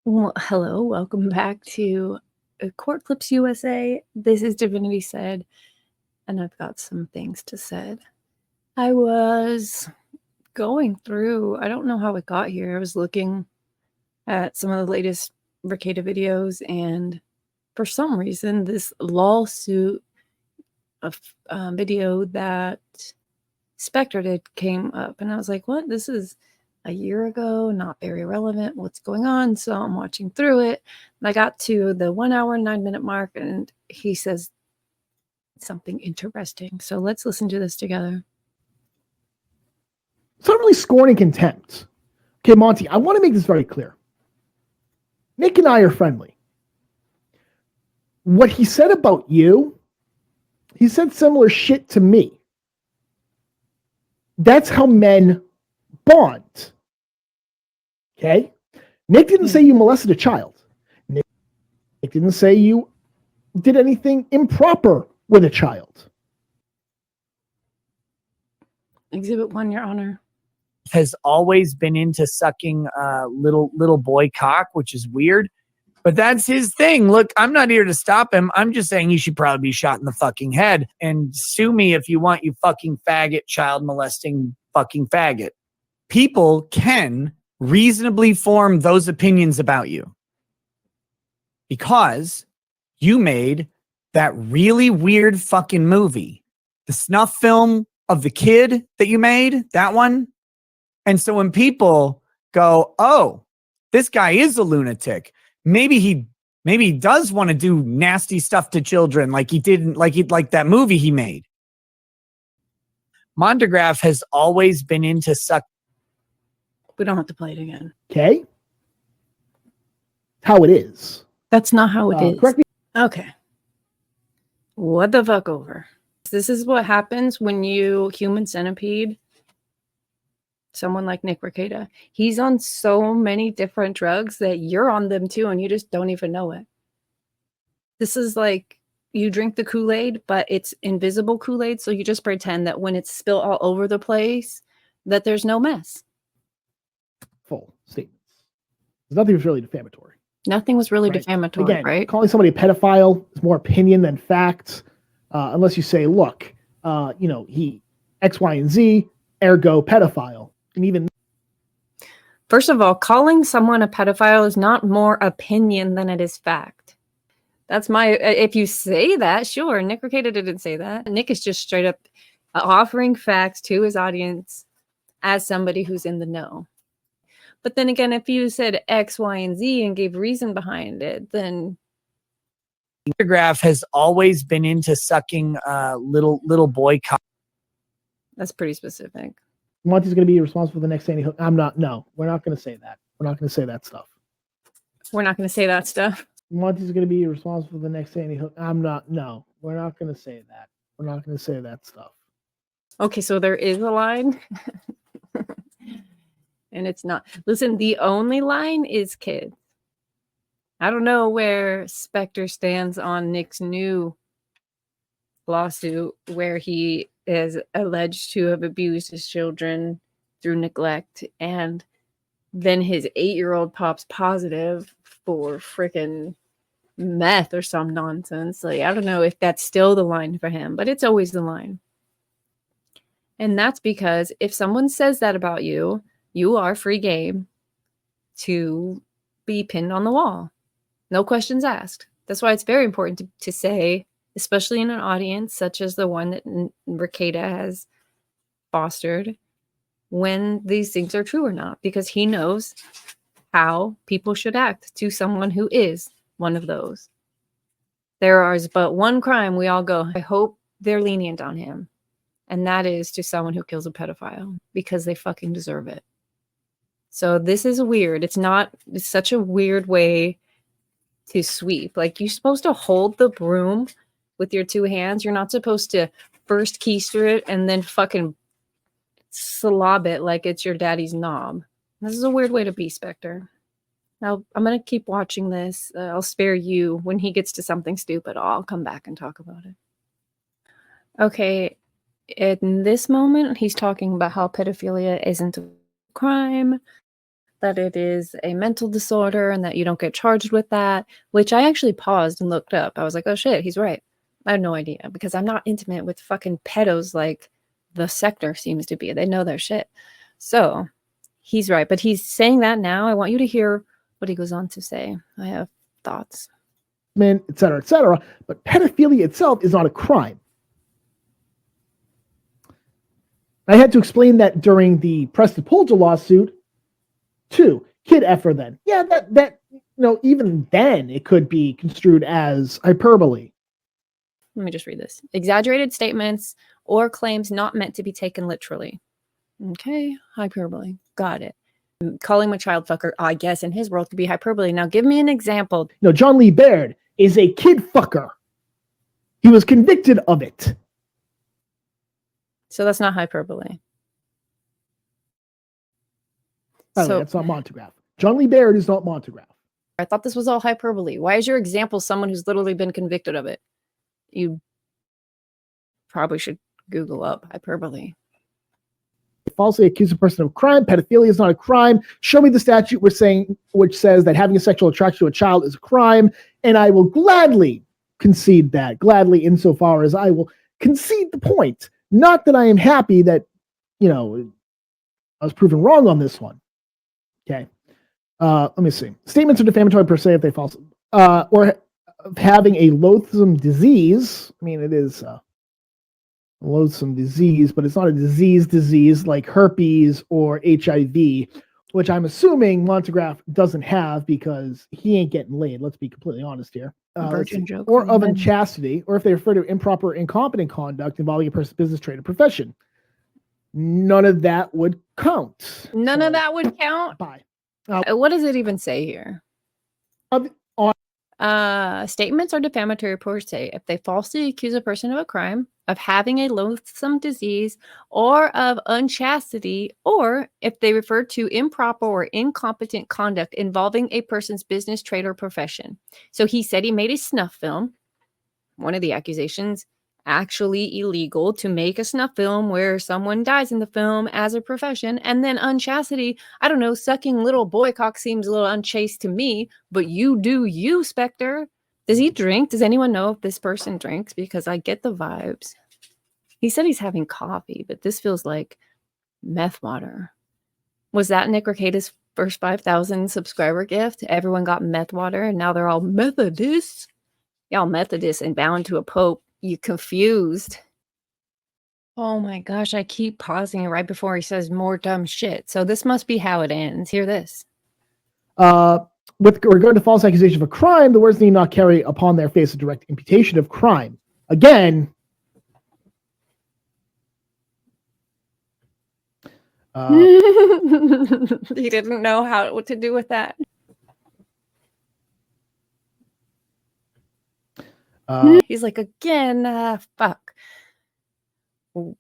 Well, hello, welcome back to Court Clips USA. This is Divinity Said, and I've got some things to say. I was going through, I don't know how it got here. I was looking at some of the latest Ricada videos, and for some reason, this lawsuit of video that Spectre did came up, and I was like, what? This is a year ago, not very relevant. What's going on? So I'm watching through it. And I got to the 1 hour, 9 minute mark, and he says something interesting. So let's listen to this together. It's not really scorn and contempt. Okay, Monty, I want to make this very clear. Nick and I are friendly. What he said about you, he said similar shit to me. That's how men bond. Okay? Nick didn't say you molested a child. Nick didn't say you did anything improper with a child. Exhibit 1, Your Honor. Has always been into sucking little boy cock, which is weird, but that's his thing. Look, I'm not here to stop him. I'm just saying he should probably be shot in the fucking head, and sue me if you want, you fucking faggot, child molesting fucking faggot. People can reasonably form those opinions about you because you made that really weird fucking movie, the snuff film of the kid that you made, that one. And so when people go, oh, this guy is a lunatic, maybe he does want to do nasty stuff to children like he did, like that movie he made. Mondegraph has always been into suck. We don't have to play it again. Okay? How it is. That's not how it is. Correct me. Okay. What the fuck over? This is what happens when you human centipede someone like Nick Ricada. He's on so many different drugs that you're on them too, and you just don't even know it. This is like you drink the Kool-Aid, but it's invisible Kool-Aid, so you just pretend that when it's spilled all over the place, that there's no mess. Full statements. Nothing was really defamatory. Nothing was really defamatory, Again, right? Calling somebody a pedophile is more opinion than facts. Unless you say, look, he X, Y, and Z, ergo pedophile. And even first of all, calling someone a pedophile is not more opinion than it is fact. That's my, if you say that, sure. Nick Ricada didn't say that. Nick is just straight up offering facts to his audience as somebody who's in the know. But then again, if you said X, Y, and Z and gave reason behind it, then Mondegraph has always been into sucking little boy cock. That's pretty specific. Monty's going to be responsible for the next Sandy Hook. I'm not. No, we're not going to say that. We're not going to say that stuff. We're not going to say that stuff. Monty's going to be responsible for the next Sandy Hook. I'm not. No, we're not going to say that. We're not going to say that stuff. Okay, so there is a line. And it's not. Listen, the only line is kids. I don't know where Spectre stands on Nick's new lawsuit where he is alleged to have abused his children through neglect, and then his 8-year-old pops positive for freaking meth or some nonsense. Like, I don't know if that's still the line for him, but it's always the line. And that's because if someone says that about you, you are free game to be pinned on the wall. No questions asked. That's why it's very important to say, especially in an audience such as the one that Ricada has fostered, when these things are true or not, because he knows how people should act to someone who is one of those. There is but one crime we all go, I hope they're lenient on him. And that is to someone who kills a pedophile, because they fucking deserve it. So this is weird. It's such a weird way to sweep. Like, you're supposed to hold the broom with your 2 hands. You're not supposed to first keister it and then fucking slob it like it's your daddy's knob. This is a weird way to be, Spectre. Now, I'm going to keep watching this. I'll spare you. When he gets to something stupid, I'll come back and talk about it. Okay, in this moment, he's talking about how pedophilia isn't a crime. that it is a mental disorder and that you don't get charged with that, which I actually paused and looked up. I was like, oh shit, he's right. I had no idea because I'm not intimate with fucking pedos like the Spectre seems to be. They know their shit. So he's right. But he's saying that now. I want you to hear what he goes on to say. I have thoughts. Et cetera, et cetera. But pedophilia itself is not a crime. I had to explain that during the Preston Polger lawsuit too. Kid effer then. Yeah, that even then it could be construed as hyperbole. Let me just read this. Exaggerated statements or claims not meant to be taken literally. Okay, hyperbole. Got it. Calling him a child fucker, I guess, in his world could be hyperbole. Now, give me an example. No, John Lee Baird is a kid fucker. He was convicted of it. So that's not hyperbole. So that's not Montegraph. John Lee Baird is not Montegraph. I thought this was all hyperbole. Why is your example someone who's literally been convicted of it? You probably should Google up hyperbole. Falsely accuse a person of crime. Pedophilia is not a crime. Show me the statute which says that having a sexual attraction to a child is a crime, and I will gladly concede that. Gladly, insofar as I will concede the point. Not that I am happy that, I was proven wrong on this one. Okay. Let me see. Statements are defamatory per se if they false. Or having a loathsome disease. I mean, it is a loathsome disease, but it's not a disease like herpes or HIV, which I'm assuming Montegraph doesn't have because he ain't getting laid. Let's be completely honest here. Virgin joke. Or of unchastity, or if they refer to improper, incompetent conduct involving a person's business, trade, or profession. None of that would count. None of that would count? Bye. What does it even say here? Statements are defamatory per se if they falsely accuse a person of a crime, of having a loathsome disease, or of unchastity, or if they refer to improper or incompetent conduct involving a person's business, trade, or profession. So he said he made a snuff film. One of the accusations, actually illegal to make a snuff film where someone dies in the film as a profession. And then unchastity, I don't know, sucking little boy cock seems a little unchaste to me, but you do you, Spectre. Does he drink? Does anyone know if this person drinks? Because I get the vibes. He said he's having coffee, but this feels like meth water. Was that Nick Recada's first 5,000 subscriber gift? Everyone got meth water and now they're all Methodists. Y'all Methodists and bound to a pope. You confused. Oh my gosh, I keep pausing right before he says more dumb shit. So this must be how it ends. Hear this. With regard to false accusation of a crime, the words need not carry upon their face a direct imputation of crime. Again, he didn't know what to do with that. He's like, again, fuck.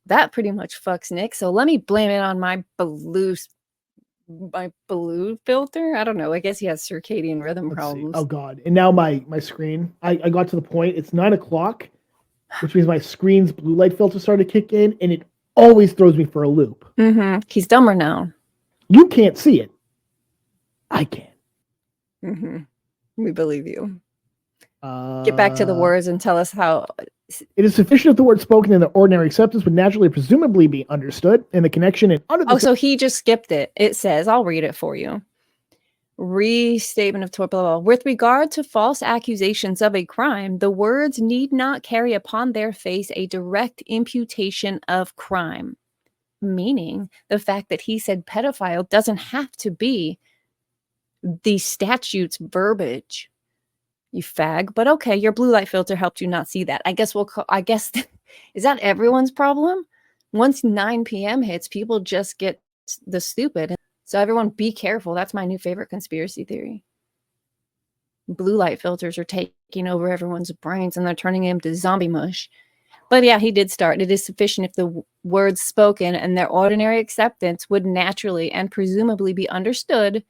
That pretty much fucks Nick. So let me blame it on my blue filter. I don't know. I guess he has circadian rhythm problems. Oh God! And now my screen. I got to the point. It's 9 o'clock, which means my screen's blue light filter started to kick in, and it always throws me for a loop. Mm-hmm. He's dumber now. You can't see it. I can. Mm-hmm. We believe you. Get back to the words and tell us how. It is sufficient if the word spoken in the ordinary acceptance would naturally presumably be understood, and the connection and under the so he just skipped it. It says, I'll read it for you. Restatement of tort, blah, blah, blah. With regard to false accusations of a crime, the words need not carry upon their face a direct imputation of crime. Meaning, the fact that he said pedophile doesn't have to be the statute's verbiage. You fag, but okay, your blue light filter helped you not see that. I guess is that everyone's problem? Once 9 p.m. hits, people just get the stupid. So everyone be careful. That's my new favorite conspiracy theory. Blue light filters are taking over everyone's brains and they're turning them to zombie mush. But yeah, he did start. It is sufficient if the words spoken and their ordinary acceptance would naturally and presumably be understood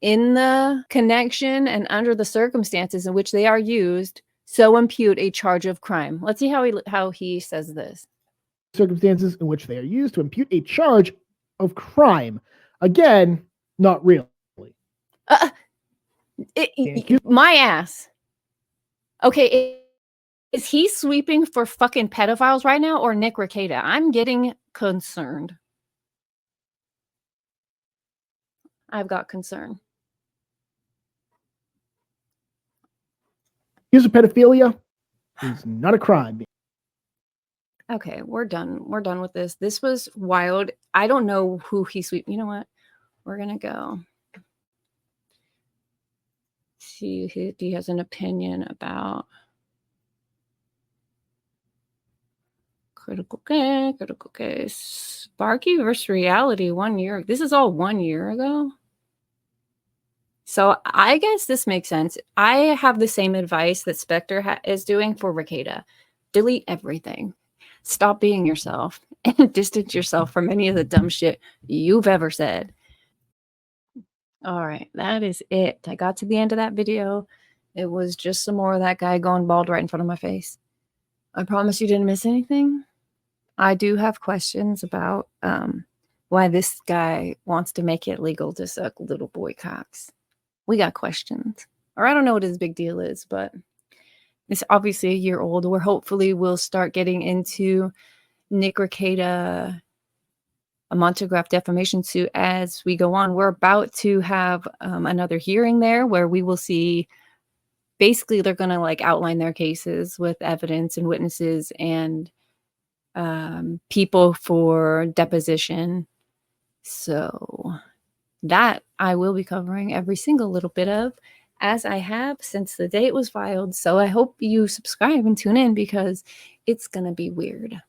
in the connection and under the circumstances in which they are used, so impute a charge of crime. Let's see how he says this. Circumstances in which they are used to impute a charge of crime. Again, not really. Thank you. My ass. Okay, is he sweeping for fucking pedophiles right now or Nick Rekieta? I'm getting concerned. I've got concern. Use of pedophilia is not a crime. Okay, we're done. We're done with this. This was wild. I don't know who he sweep. You know what? We're gonna go see if he has an opinion about critical case. Sparky versus reality 1 year. This is all 1 year ago. So I guess this makes sense. I have the same advice that Spectre is doing for Rekieta. Delete everything. Stop being yourself and distance yourself from any of the dumb shit you've ever said. All right, that is it. I got to the end of that video. It was just some more of that guy going bald right in front of my face. I promise you didn't miss anything. I do have questions about why this guy wants to make it legal to suck little boy cocks. We got questions. Or I don't know what his big deal is, but it's obviously a year old, where hopefully we'll start getting into Nick Rekieta, a Montagraph defamation suit as we go on. We're about to have another hearing there where we will see, basically they're going to like outline their cases with evidence and witnesses and people for deposition. So that I will be covering every single little bit of, as I have since the day it was filed. So I hope you subscribe and tune in because it's going to be weird.